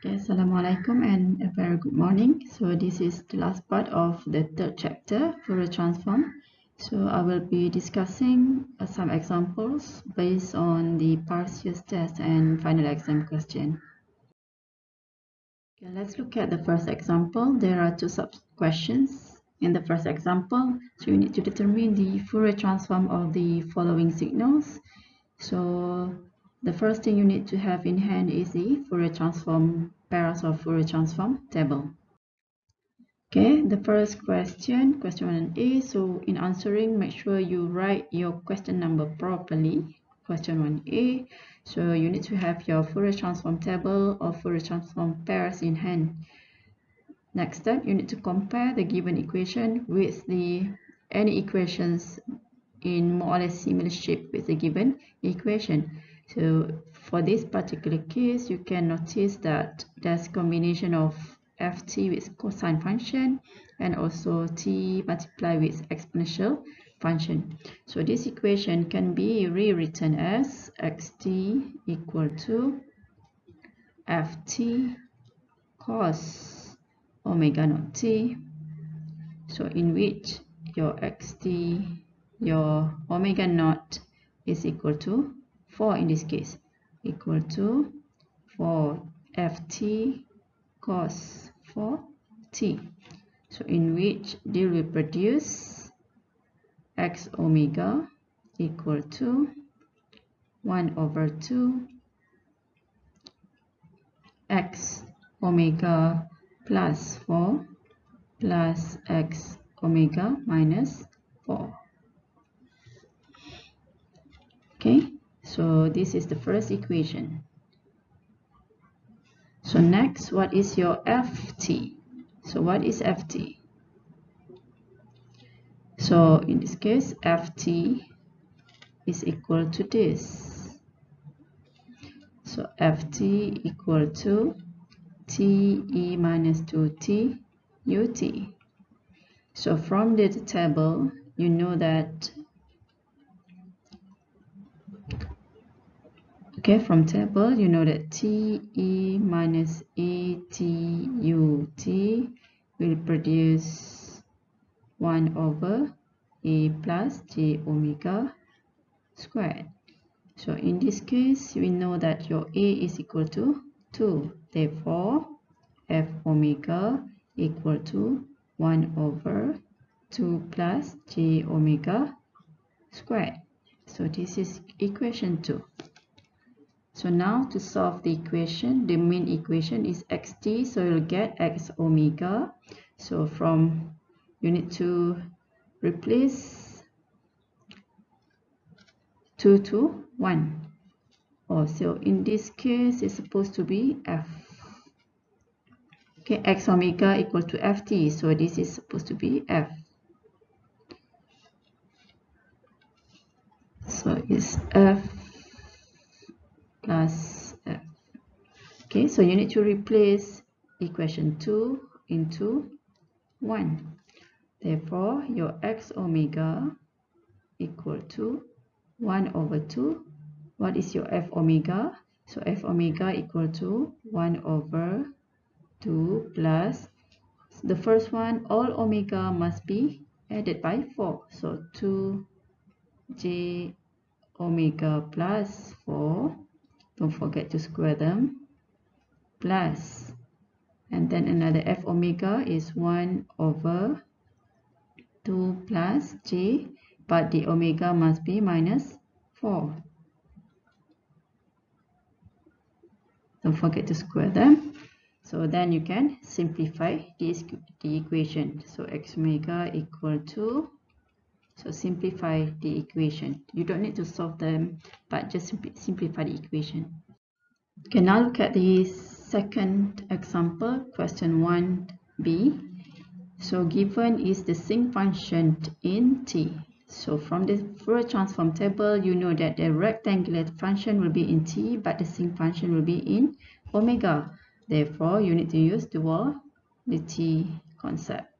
Assalamualaikum and a very good morning. So this is the last part of the third chapter, Fourier Transform. So I will be discussing some examples based on the past year's test and final exam question. Okay, let's look at the first example. There are two sub-questions in the first example. So you need to determine the Fourier transform of the following signals. So the first thing you need to have in hand is the Fourier transform, pairs of Fourier transform table. Okay, the first question 1A. So in answering, make sure you write your question number properly. Question 1A. So you need to have your Fourier transform table or Fourier transform pairs in hand. Next step, you need to compare the given equation with any equations in more or less similar shape with the given equation. So for this particular case, you can notice that there's a combination of ft with cosine function and also t multiplied with exponential function. So this equation can be rewritten as xt equal to ft cos omega naught t. So in which your xt, your omega naught is equal to 4 in this case, equal to 4 ft cos 4t. So in which they will produce x omega equal to 1 over 2 x omega plus 4 plus x omega minus 4. Okay, so this is the first equation. So next, what is your ft? So what is ft? So in this case, ft is equal to this. So ft equal to te minus 2t ut. So from the table, you know that, okay, from table, you know that te minus at ut will produce 1 over a plus j omega squared. So in this case, we know that your a is equal to 2. Therefore, f omega equal to 1 over 2 plus j omega squared. So this is equation 2. So now to solve the equation, the main equation is xt, so you'll get x omega. So from, you need to replace 2 to 1. So in this case, it's supposed to be f. Okay, x omega equal to ft, so this is supposed to be f. So it's f plus f. Okay, so you need to replace equation 2 into 1. Therefore, your x omega equal to 1 over 2. What is your f omega? So f omega equal to 1 over 2 plus, the first one, all omega must be added by 4. So 2j omega plus 4. Don't forget to square them. Plus, and then another f omega is 1 over 2 plus j, but the omega must be minus 4. Don't forget to square them. So then you can simplify the equation. So x omega equal to, so simplify the equation. You don't need to solve them, but just simplify the equation. Okay, now look at the second example, question 1b. So given is the sinc function in t. So from the Fourier transform table, you know that the rectangular function will be in t, but the sinc function will be in omega. Therefore, you need to use duality concept.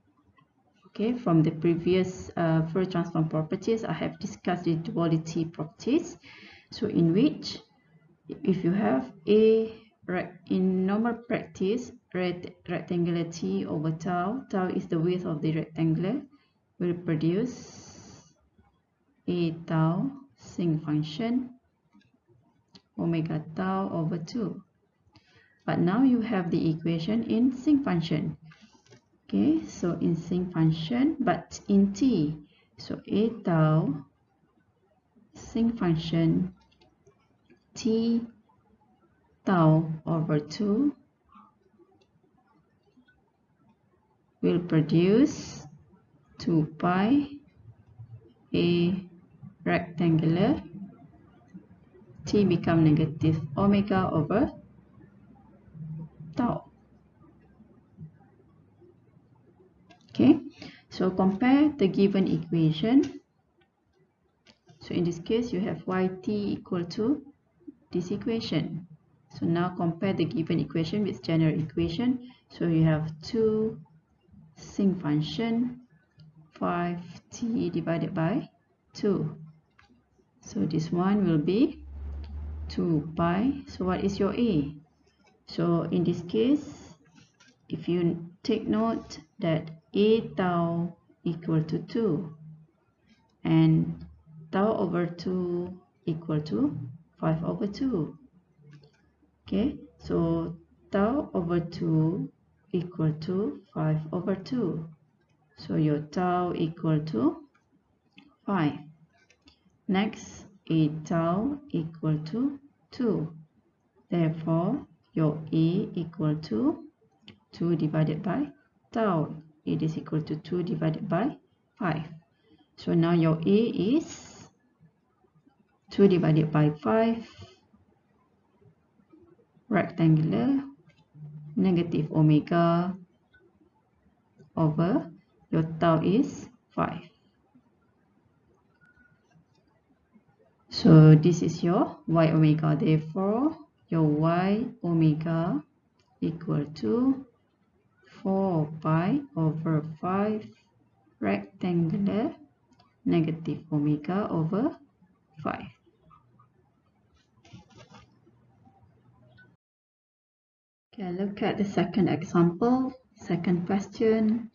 Okay, from the previous Fourier transform properties, I have discussed the duality properties. So in which, if you have a in normal practice, rectangular t over tau, tau is the width of the rectangle, will produce a tau sinc function omega tau over 2. But now you have the equation in sinc function. Okay, so in sinc function, but in t, so a tau sinc function t tau over 2 will produce 2 pi a rectangular t become negative omega over tau. Okay, so compare the given equation. So in this case, you have yt equal to this equation. So now compare the given equation with general equation. So you have 2 sinc function 5t divided by 2. So this one will be 2 pi. So what is your a? So in this case, if you take note that a tau equal to 2 and tau over 2 equal to 5 over 2. Okay, so tau over 2 equal to 5 over 2. So your tau equal to 5. Next, a tau equal to 2. Therefore, your a equal to 2 divided by tau. It is equal to 2 divided by 5. So now your a is 2 divided by 5 rectangular negative omega over your tau is 5. So this is your y omega. Therefore, your y omega equal to 4 pi over 5 rectangular negative omega over 5. Okay, look at the second example. Second question.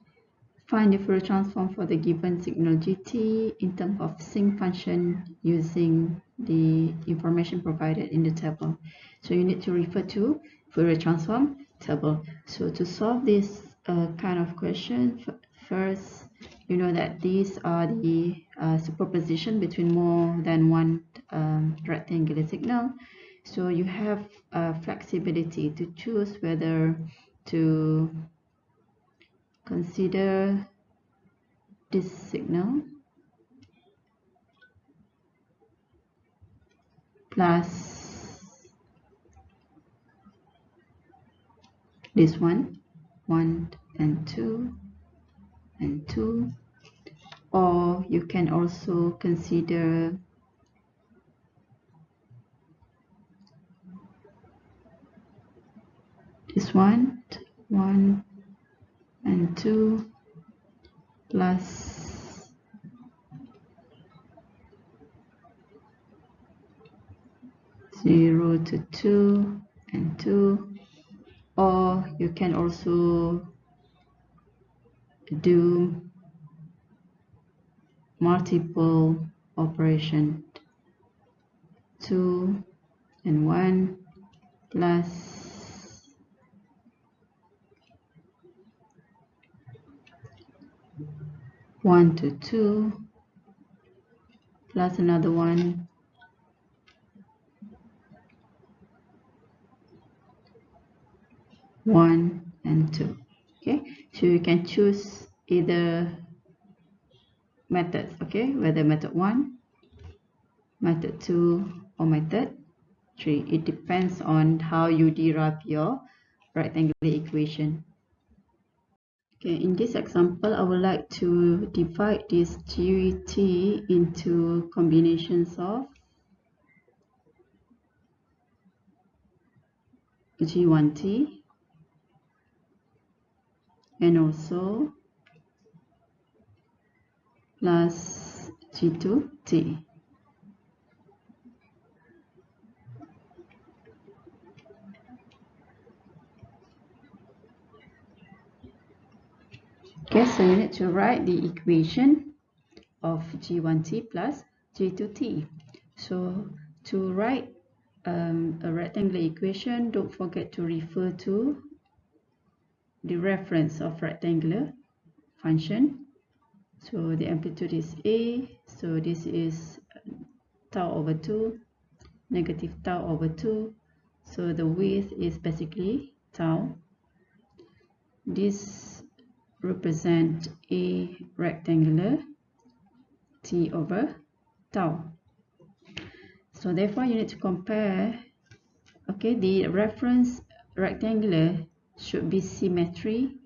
Find the Fourier transform for the given signal gt in terms of sinc function using the information provided in the table. So you need to refer to Fourier transform table. So to solve this kind of question, first you know that these are the superposition between more than one rectangular signal. So you have flexibility to choose whether to consider this signal plus this one, 1 and 2 and 2, or you can also consider this one, 1 and 2 plus 0 to 2 and 2, or you can also do multiple operation, 2 and 1 plus 1 to 2 plus another one, 1 and 2. Okay, so you can choose either methods, okay, whether method 1, method 2, or method 3. It depends on how you derive your rectangular equation. Okay, in this example, I would like to divide this GT into combinations of G1T and also plus G2T. Okay, so you need to write the equation of g1t plus g2t. So to write a rectangular equation, don't forget to refer to the reference of rectangular function. So the amplitude is a, so this is tau over 2, negative tau over 2. So the width is basically tau. This represent a rectangular t over tau. So therefore you need to compare, okay, the reference rectangular should be symmetry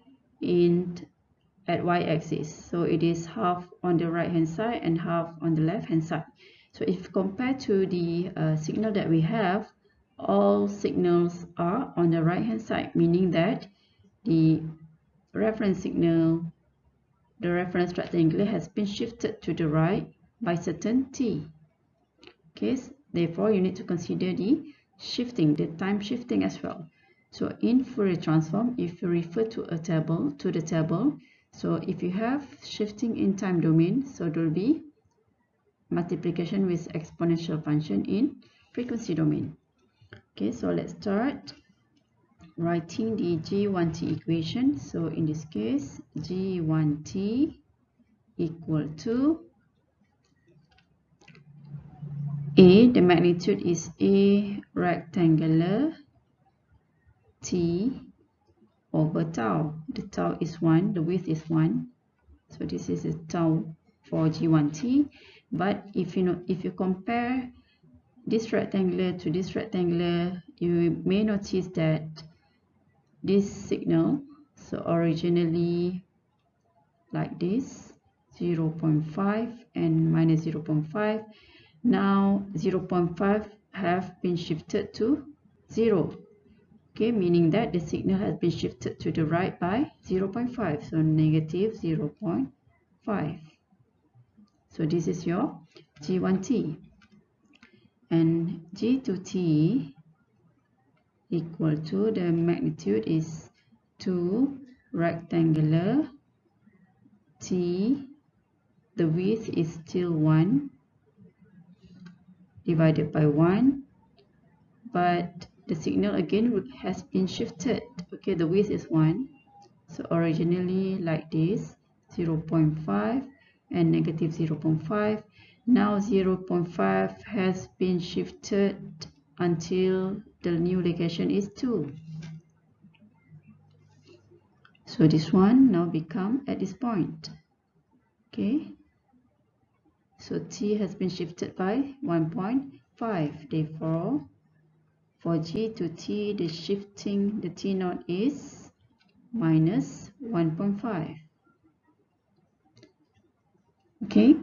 at y-axis. So it is half on the right hand side and half on the left hand side. So if compared to the signal that we have, all signals are on the right hand side, meaning that the reference signal, the reference rectangle has been shifted to the right by certain t. Okay, therefore you need to consider the shifting, the time shifting as well. So in Fourier transform, if you refer to the table, so if you have shifting in time domain, so there will be multiplication with exponential function in frequency domain. Okay, so let's start writing the g1t equation. So in this case, g1t equal to a, the magnitude is a rectangular t over tau. The tau is 1, the width is 1. So this is a tau for g1t. But if you compare this rectangular to this rectangular, you may notice that this signal, so originally like this, 0.5 and minus 0.5. Now 0.5 have been shifted to 0. Okay, meaning that the signal has been shifted to the right by 0.5, so negative 0.5. So this is your g1t. And g2t equal to, the magnitude is 2 rectangular t, the width is still 1 divided by 1, but the signal again has been shifted. Okay, the width is 1, so originally like this, 0.5 and negative 0.5. Now 0.5 has been shifted until the new location is 2. So this one now become at this point. Okay, so t has been shifted by 1.5. Therefore, for g to t, the shifting, the t naught is minus 1.5. Okay,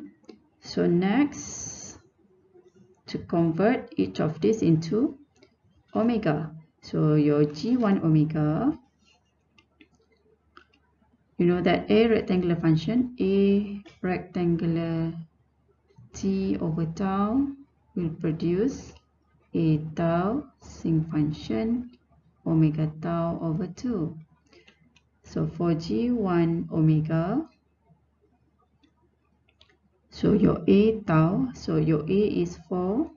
so next, to convert each of this into omega. So your g1 omega, you know that a rectangular function, a rectangular t over tau will produce a tau sinc function omega tau over 2. So for g1 omega, so your a tau, so your a is 4,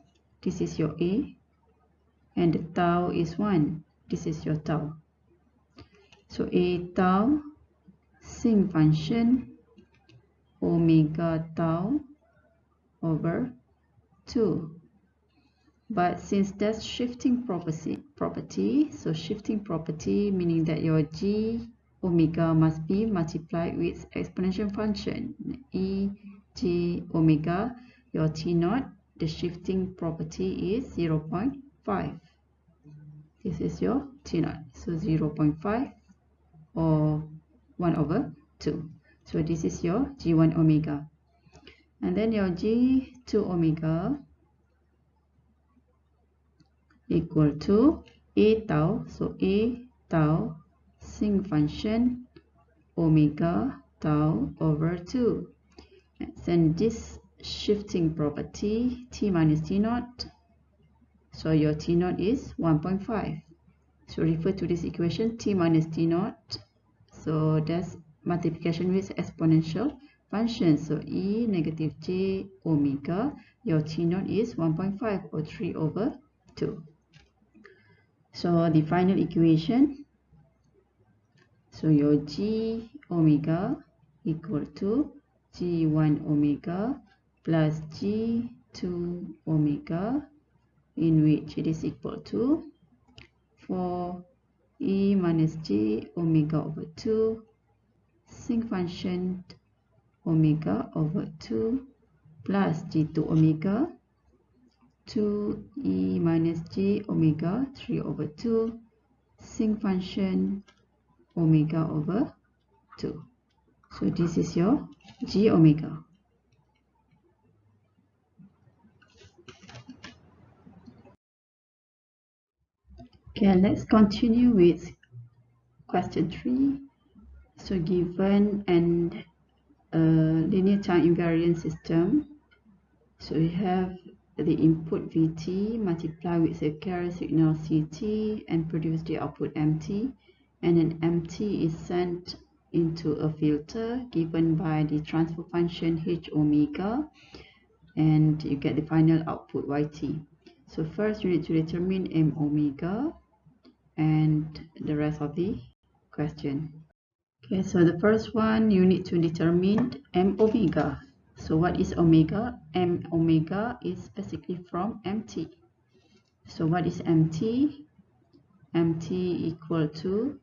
this is your a, and the tau is 1, this is your tau. So a tau sinc function omega tau over 2. But since that's shifting property, so shifting property meaning that your g omega must be multiplied with exponential function e j omega, your t naught, the shifting property is 0.5. This is your t naught, so 0.5 or 1 over 2. So this is your g1 omega. And then your g2 omega equal to a tau, so a tau sinc function omega tau over 2. And this shifting property, t minus t naught, so your t naught is 1.5. So refer to this equation, t minus t naught, so that's multiplication with exponential function. So e negative j omega, your T naught is 1.5 or 3 over 2. So the final equation, so your g omega equal to g1 omega plus g2 omega, in which it is equal to 4 e minus j omega over 2 sin function omega over 2 plus g2 omega 2e minus j omega 3 over 2 sin function omega over 2. So this is your g omega. Okay, let's continue with question 3. So given an linear time invariant system, so we have the input Vt multiply with the carrier signal Ct and produce the output Mt, and an Mt is sent into a filter given by the transfer function h omega, and you get the final output Yt. So first you need to determine m omega and the rest of the question. Okay, so the first one you need to determine m omega. So what is omega? M omega is basically from mt. So what is mt? Mt equal to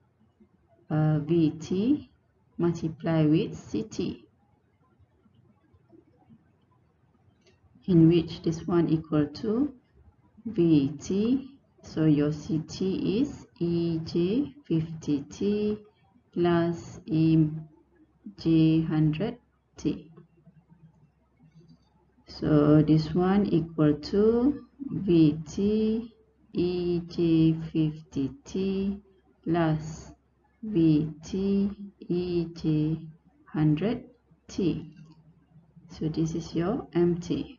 Vt multiply with Ct, in which this one equal to Vt. So your Ct is ej50t plus ej100t. So this one equal to Vt ej50t plus Vt ej100t. So this is your Mt.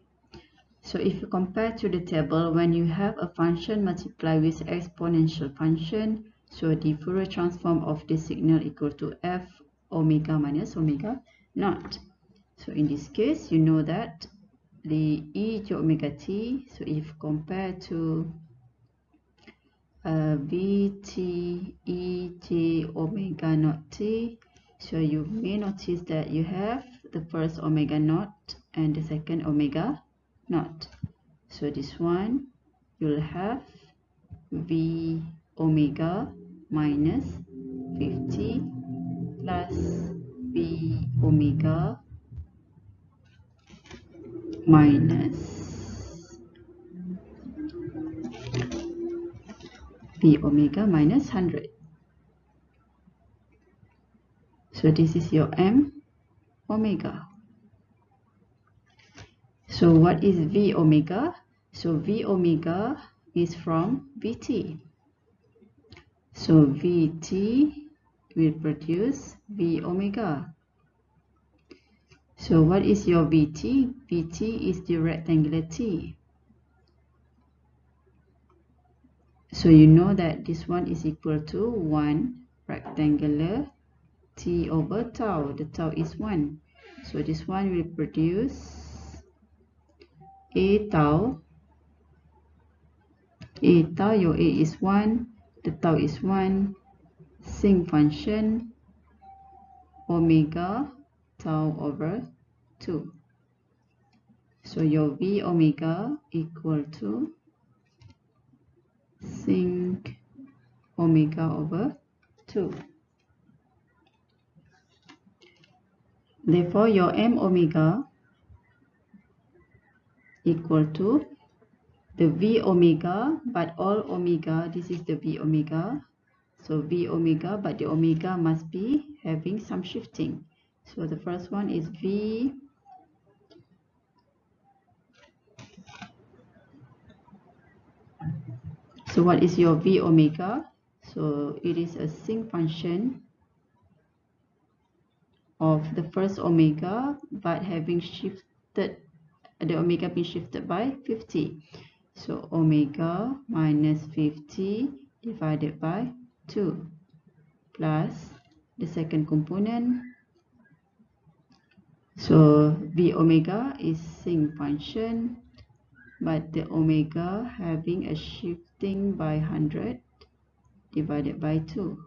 So if you compare to the table, when you have a function multiply with exponential function, so the Fourier transform of the signal equal to f omega minus omega naught. So in this case, you know that the e j omega t, so if compared to Vt e j omega naught t, so you may notice that you have the first omega naught and the second omega naught. So this one you'll have v omega minus 50 plus v omega minus v omega minus 100. So this is your m omega. So what is v omega? So v omega is from Vt. So Vt will produce v omega. So what is your Vt? Vt is the rectangular t. So you know that this one is equal to 1 rectangular t over tau. The tau is 1. So this one will produce a tau, your a is 1, the tau is 1, sin function omega tau over 2. So your v omega equal to sin omega over 2. Therefore, your m omega equal to the v omega, but all omega, this is the v omega. So v omega, but the omega must be having some shifting. So the first one is v So what is your v omega? So it is a sin function of the first omega, but having shifted, the omega being shifted by 50. So omega minus 50 divided by 2 plus the second component So V omega is sinc function, but the omega having a shifting by 100 divided by 2.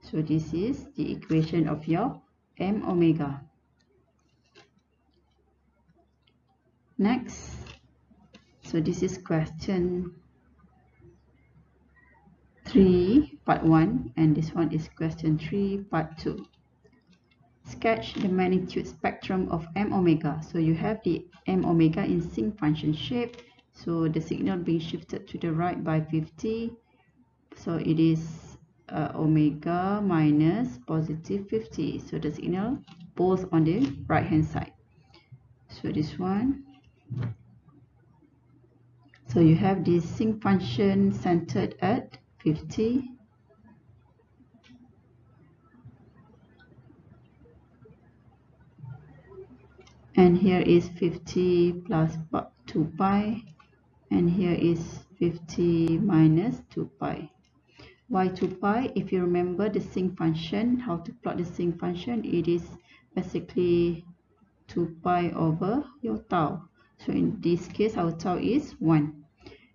So this is the equation of your m omega. Next, so this is question 3 part 1, and this one is question 3 part 2. Sketch the magnitude spectrum of m omega. So you have the m omega in sinc function shape, so the signal being shifted to the right by 50, so it is omega minus positive 50, so the signal both on the right hand side. So this one, so you have this sinc function centered at 50, and here is 50 plus 2 pi, and here is 50 minus 2 pi. Why 2 pi? If you remember the sinc function, how to plot the sinc function, it is basically 2 pi over your tau. So in this case, our tau is 1.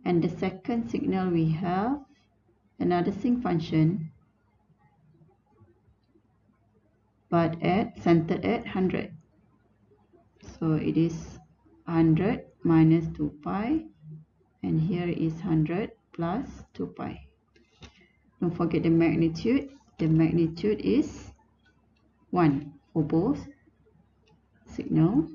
And the second signal, we have another sinc function, but centered at 100. So it is 100 minus 2 pi, and here is 100 plus 2 pi. Don't forget the magnitude. The magnitude is 1 for both signal,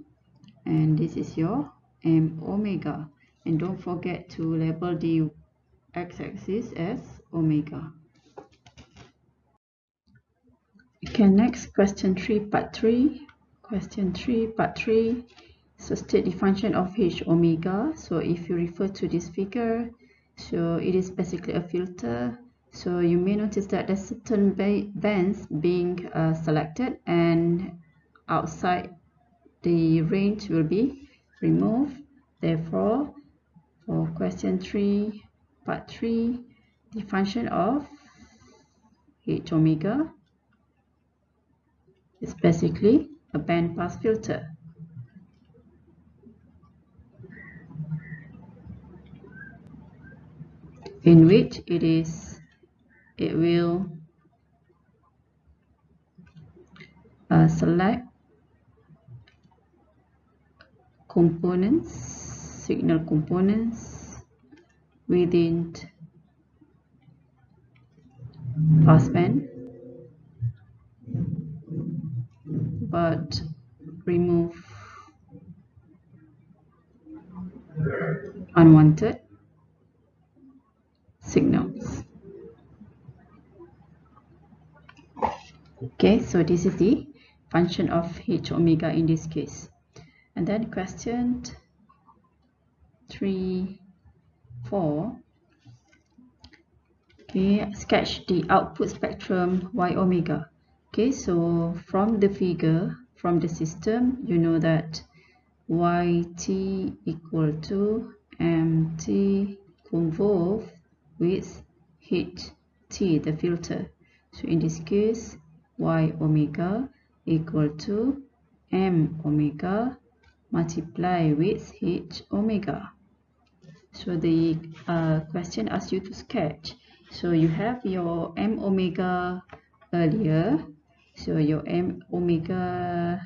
and this is your m omega. And don't forget to label the x-axis as omega. Okay, next, question 3 part 3. Question 3 part 3. So state the function of h omega. So if you refer to this figure, so it is basically a filter. So you may notice that there's certain bands being selected, and outside the range will be removed. Therefore, for question 3 part 3, the function of h omega is basically a band pass filter, in which it will select components, signal components within passband, but remove unwanted signals. Okay, so this is the function of h omega in this case. And then question 3, 4. Okay, sketch the output spectrum y omega. Okay, so from the figure, from the system, you know that yt equal to mt convolved with ht, the filter. So in this case, y omega equal to m omega multiply with h omega. So the question asks you to sketch. So you have your m omega earlier. So your m omega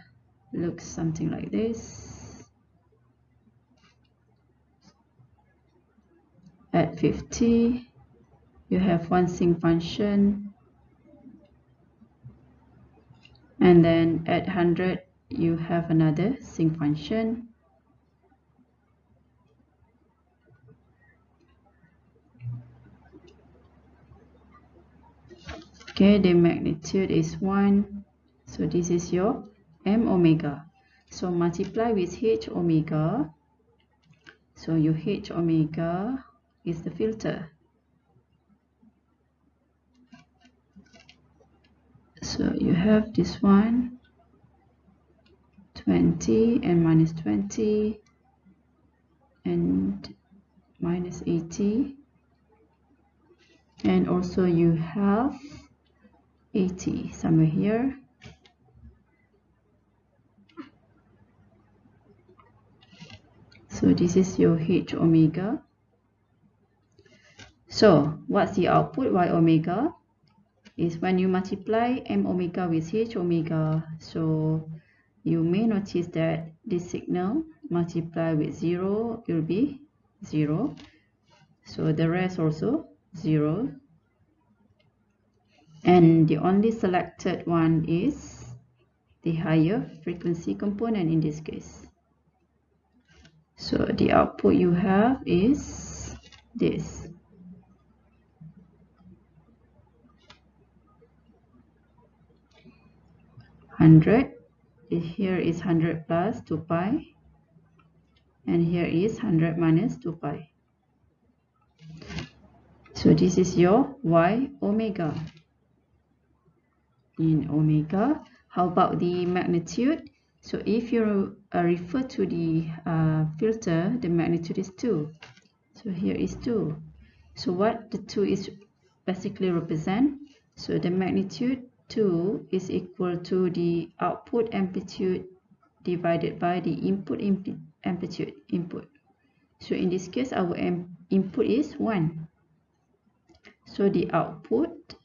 looks something like this. At 50, you have one sinc function, and then at 100, you have another sinc function. Okay, the magnitude is 1. So this is your m omega. So multiply with h omega. So your h omega is the filter. So you have this one, 20 and minus 20 and minus 80, and also you have 80 somewhere here. So this is your H omega. So what's the output Y omega? Is when you multiply M omega with H omega. So you may notice that this signal multiply with 0, it will be 0. So the rest also 0. And the only selected one is the higher frequency component in this case. So the output you have is this. Here is 100 plus 2 pi, and here is 100 minus 2 pi. So this is your Y omega. In omega, how about the magnitude? So if you refer to the filter, the magnitude is 2. So here is 2. So what the 2 is basically represent? So the magnitude 2 is equal to the output amplitude divided by the input amplitude input. So in this case, our input is 1. So the output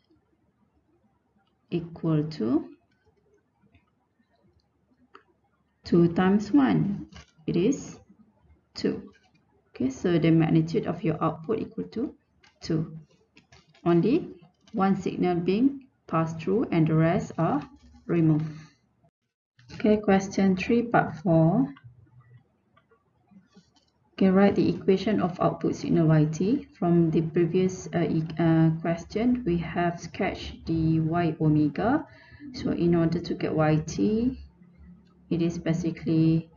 equal to 2 times 1. It is 2. Okay, so the magnitude of your output equal to 2. Only one signal being passed through and the rest are removed. Okay, question 3, part 4. Okay, write the equation of output signal YT. From the previous question, we have sketched the Y omega. So in order to get YT, it is basically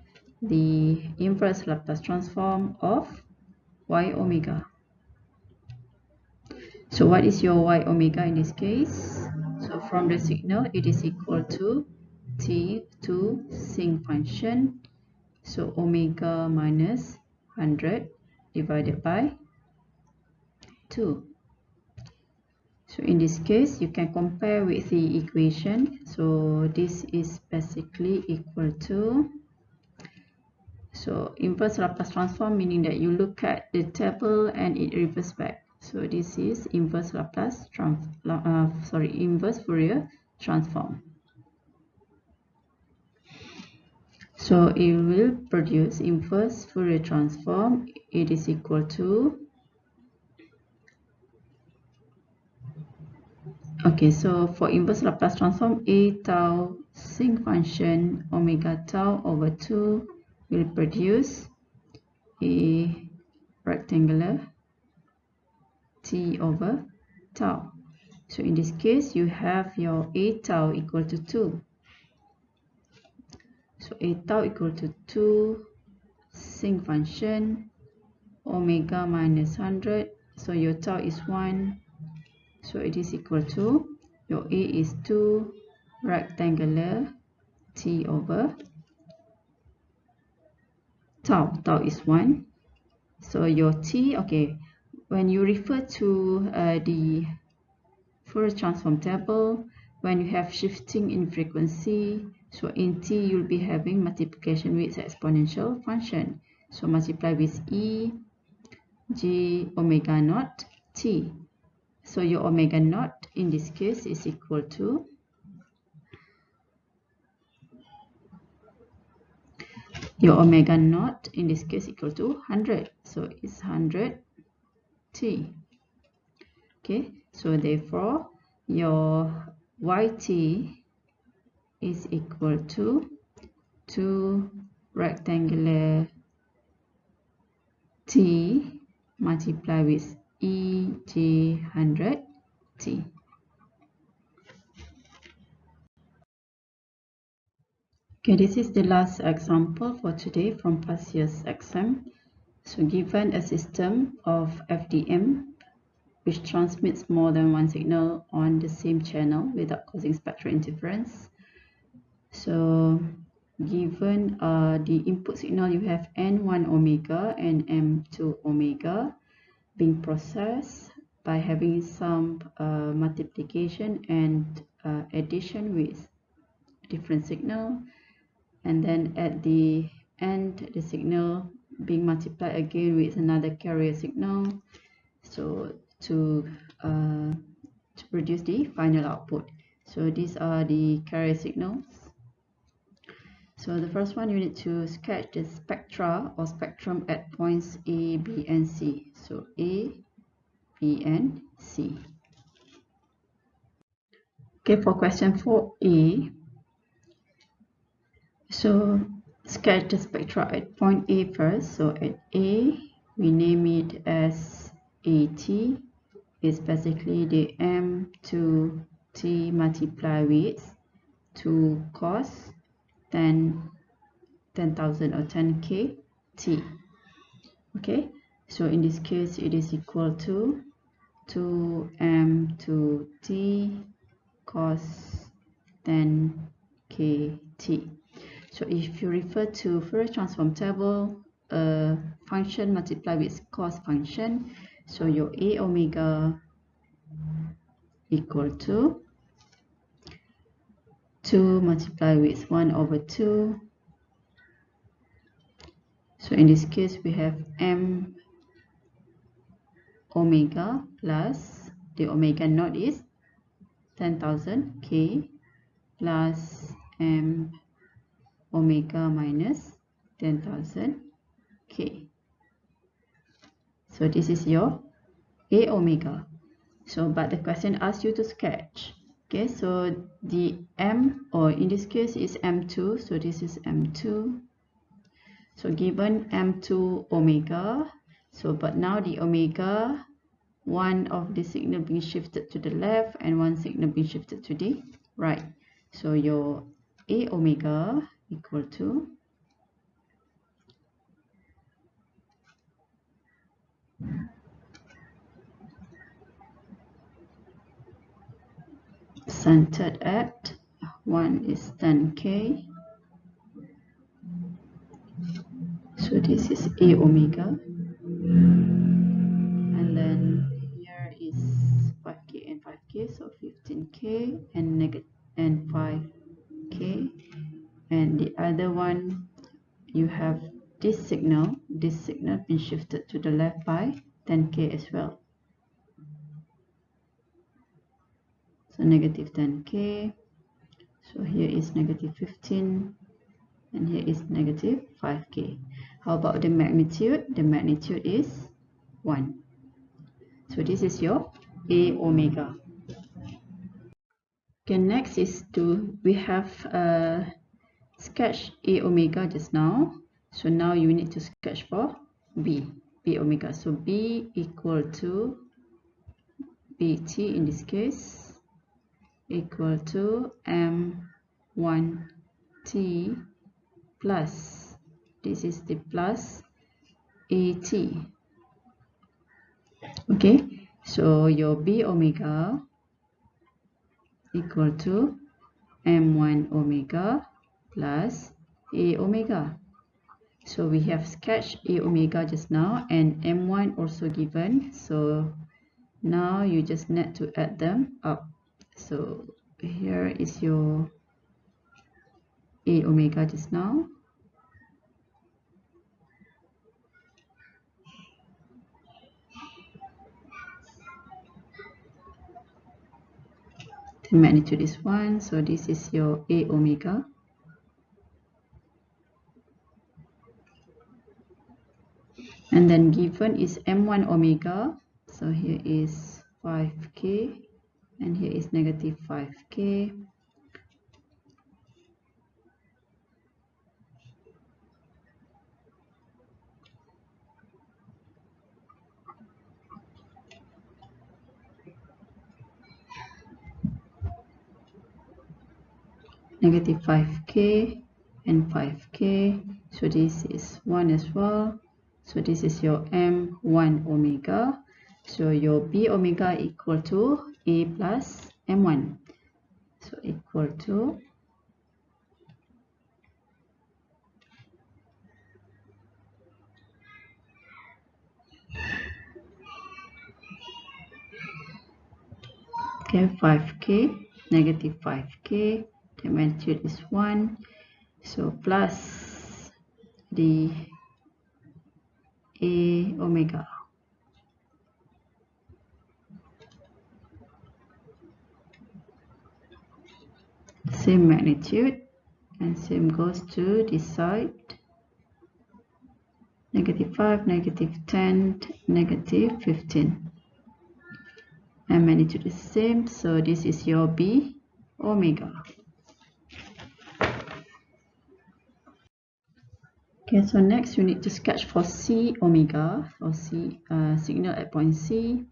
the inverse Laplace transform of Y omega. So what is your Y omega in this case? So from the signal, it is equal to T to sinc function. So omega minus 100 divided by 2. So in this case, you can compare with the equation. So this is basically equal to, so inverse Laplace transform, meaning that you look at the table and it reverses back. So this is inverse inverse Fourier transform. So it will produce inverse Fourier transform. It is equal to, okay, so for inverse Laplace transform, a tau sinc function omega tau over 2 will produce a rectangular t over tau. So in this case, you have your a tau equal to 2. So a tau equal to 2 sinc function omega minus 100. So your tau is 1. So it is equal to, your a is 2 rectangular t over tau. Tau is 1. So your t, okay, when you refer to the Fourier transform table, when you have shifting in frequency, so in t you'll be having multiplication with exponential function. So multiply with e j omega naught t. So your omega naught in this case is equal to, your omega naught in this case equal to 100. So it's 100 t. Okay, so therefore your yt is equal to 2 rectangular t multiplied with ej 100 t. Okay, this is the last example for today from past year's exam. So given a system of FDM which transmits more than one signal on the same channel without causing spectral interference. So given the input signal, you have N1 omega and M2 omega being processed by having some multiplication and addition with different signal, and then at the end the signal being multiplied again with another carrier signal, so to produce the final output. So these are the carrier signals. So the first one, you need to sketch the spectra or spectrum at points A, B, and C. So A, B, and C. Okay, for question 4A, so sketch the spectra at point A first. So at A, we name it as AT. It's basically the M2T multiplied with 2 cos 10,000 or 10k T. Okay, so in this case, it is equal to 2M2T cos 10k T. So if you refer to Fourier transform table, a function multiplied with cos function, so your A omega equal to 2 multiplied with 1 over 2. So in this case, we have M omega plus the omega naught is 10,000 K plus M omega minus 10,000 K. So this is your A omega. So but the question asks you to sketch. Okay, so the M, or in this case is M2, so this is M2. So given M2 omega, so but now the omega, one of the signal being shifted to the left and one signal being shifted to the right. So your A omega equal to centered at 1 is 10k. So this is A omega. And then here is 5k and 5k, so 15k and 5k. And the other one, you have this signal being shifted to the left by 10k as well. So negative 10k. So here is negative 15 and here is negative 5k. How about the magnitude? The magnitude is 1. So this is your A omega. Okay, next is we have sketch A omega just now. So now you need to sketch for B omega. So B equal to BT in this case equal to M1T plus, this is the plus AT. Okay, so your B omega equal to M1 omega plus A omega. So we have sketched A omega just now and M1 also given. So now you just need to add them up. So here is your A omega just now. The magnitude is 1. So this is your A omega. And then given is M1 omega. So here is 5k and here is negative 5k. Negative 5k and 5k. So this is 1 as well. So this is your M1 omega. So your B omega equal to A plus M1. So equal to okay, 5k, negative 5k. The magnitude is 1. So plus the A omega. Same magnitude, and same goes to this side. -5, -10, -15. And magnitude is the same, so this is your B omega. Okay, so next you need to sketch for C omega, or C signal at point C.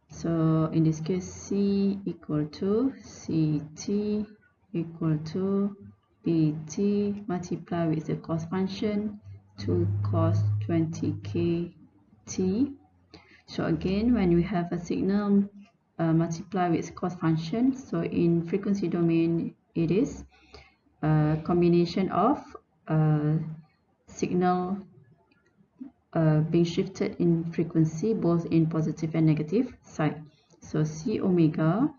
So in this case, C equal to CT equal to BT multiplied with the cos function 2 cos 20 kt. So again, when we have a signal multiplied with cos function, so in frequency domain it is a combination of signal being shifted in frequency both in positive and negative side. So C omega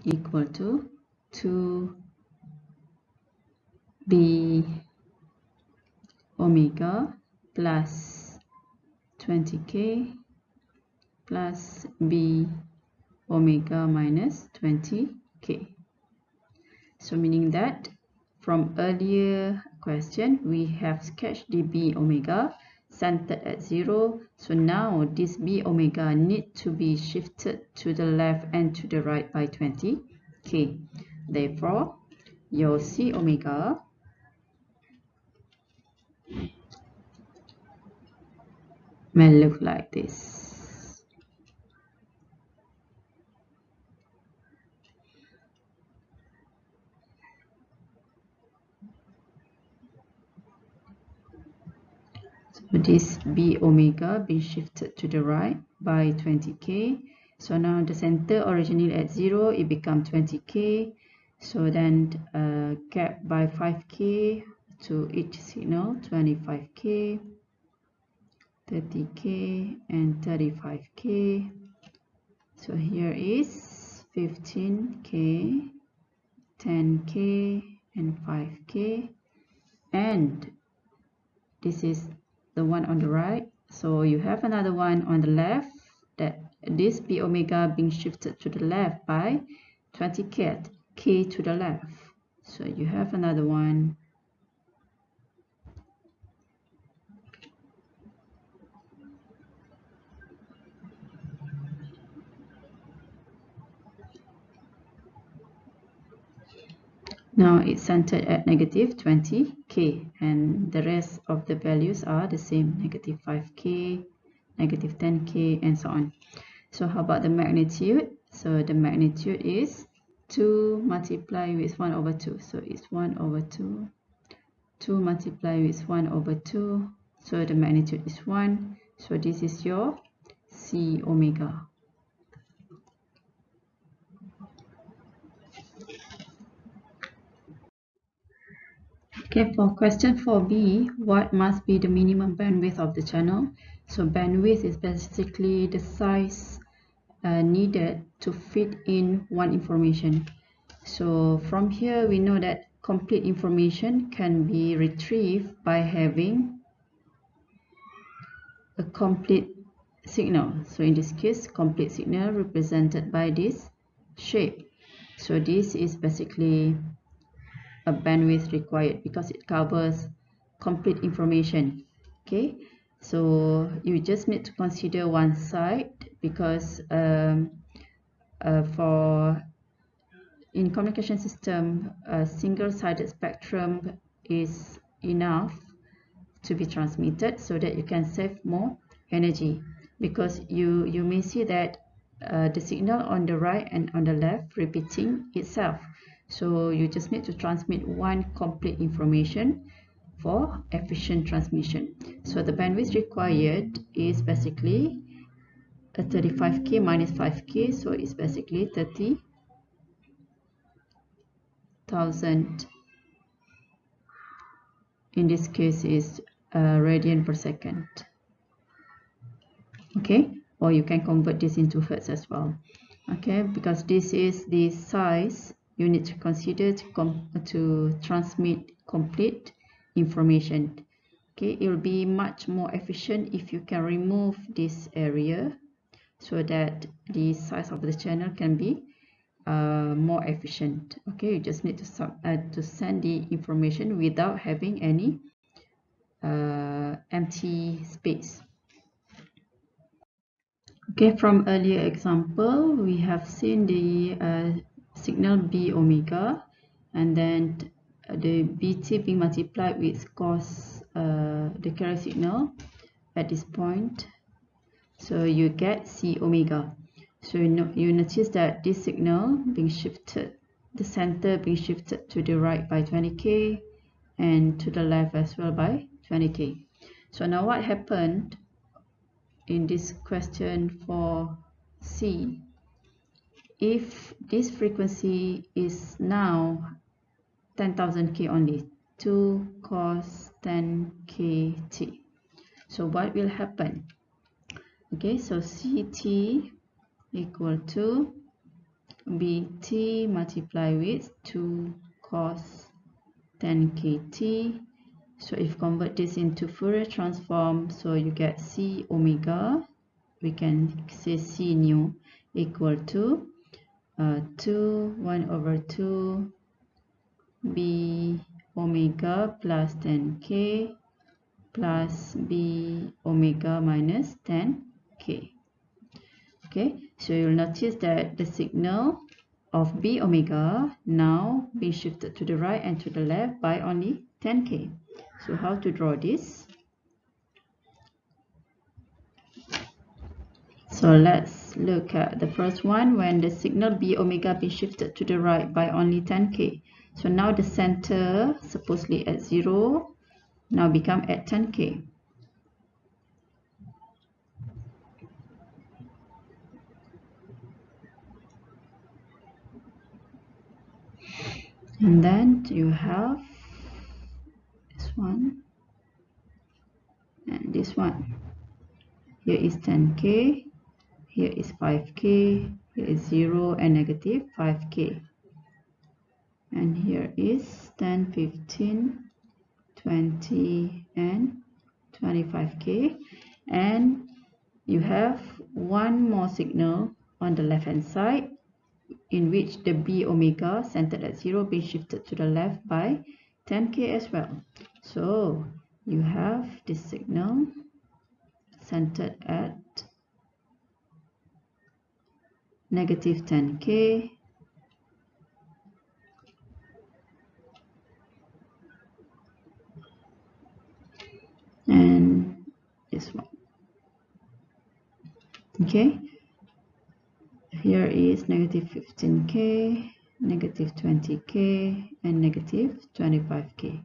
equal to 2B omega plus 20k plus B omega minus 20k. So meaning that from earlier question we have sketched the B omega centered at 0. So now this B omega need to be shifted to the left and to the right by 20k. Therefore, your C omega may look like this. So this B omega being shifted to the right by 20k. So now the center originally at 0, it becomes 20k. So then gap by 5k to each signal, 25k, 30k, and 35k. So here is 15k, 10k, and 5k. And this is the one on the right. So you have another one on the left, that this B omega being shifted to the left by 20k, k to the left. So you have another one. Now it's centered at -20k, and the rest of the values are the same, -5k, -10k, and so on. So how about the magnitude? So the magnitude is 2 multiplied with 1/2. So it's 1/2. 2 multiplied with 1/2. So the magnitude is 1. So this is your C omega. Okay, for question 4b, what must be the minimum bandwidth of the channel? So bandwidth is basically the size needed to fit in one information. So from here we know that complete information can be retrieved by having a complete signal. So in this case, complete signal represented by this shape. So this is basically a bandwidth required because it covers complete information. Okay, so you just need to consider one side because for in communication system, a single-sided spectrum is enough to be transmitted so that you can save more energy, because you may see that the signal on the right and on the left repeating itself. So you just need to transmit one complete information for efficient transmission. So the bandwidth required is basically a 35k minus 5k, so it's basically 30,000. In this case is radian per second. Okay, or you can convert this into hertz as well. Okay, because this is the size you need to consider to transmit complete information. Okay, it will be much more efficient if you can remove this area so that the size of the channel can be more efficient. Okay, you just need to send the information without having any empty space. Okay, from earlier example, we have seen the signal B omega, and then the BT being multiplied with cos the carrier signal at this point. So you get C omega. So you notice that this signal being shifted, the center being shifted to the right by 20k and to the left as well by 20k. So now what happened in this question for C? If this frequency is now 10,000 K only, 2 cos 10 kt. So what will happen? Okay, so CT equal to BT multiplied with 2 cos 10 kt. So if convert this into Fourier transform, so you get C omega, we can say C nu equal to 1 over 2 B omega plus 10k plus B omega minus 10k. Okay, so you'll notice that the signal of B omega now being shifted to the right and to the left by only 10k. So how to draw this? So let's look at the first one, when the signal B omega be shifted to the right by only 10k. So now the center, supposedly at 0, now become at 10k. And then you have this one and this one. Here is 10k, here is 5k, here is 0 and negative 5k. And here is 10, 15, 20 and 25k. And you have one more signal on the left hand side, in which the B omega centered at 0 being shifted to the left by 10k as well. So you have this signal centered at negative 10k, and this one. Okay, here is negative 15k, negative 20k, and negative 25k.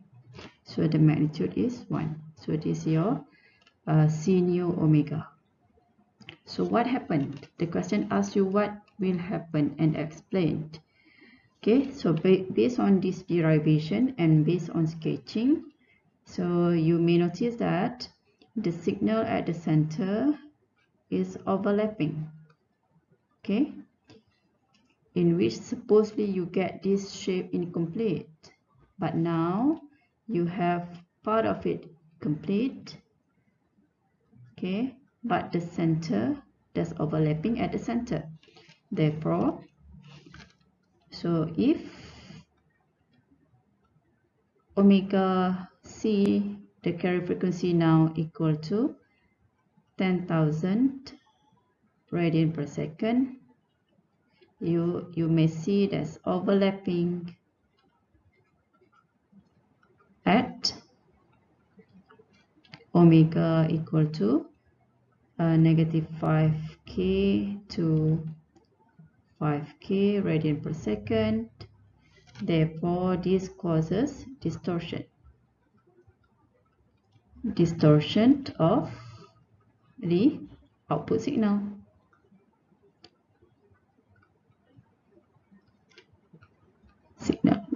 So the magnitude is 1. So this is your C nu omega. So what happened? The question asks you what will happen and explained. Okay, so based on this derivation and based on sketching, so you may notice that the signal at the center is overlapping. Okay, in which supposedly you get this shape incomplete, but now you have part of it complete. Okay, but the center, there's overlapping at the center. Therefore, so if omega c, the carrier frequency now equal to 10,000 radian per second, you may see there's overlapping at omega equal to negative 5k to 5k radian per second. Therefore, this causes distortion of the output signal.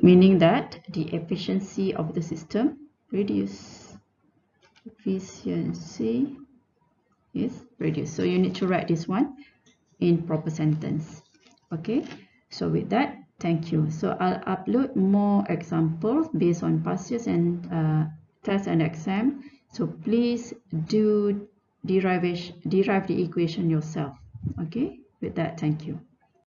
Meaning that the efficiency of the system reduces. Efficiency is reduced. So you need to write this one in proper sentence. Okay, so with that, thank you. So I'll upload more examples based on past years and tests and exam. So please do derive the equation yourself. Okay, with that, thank you.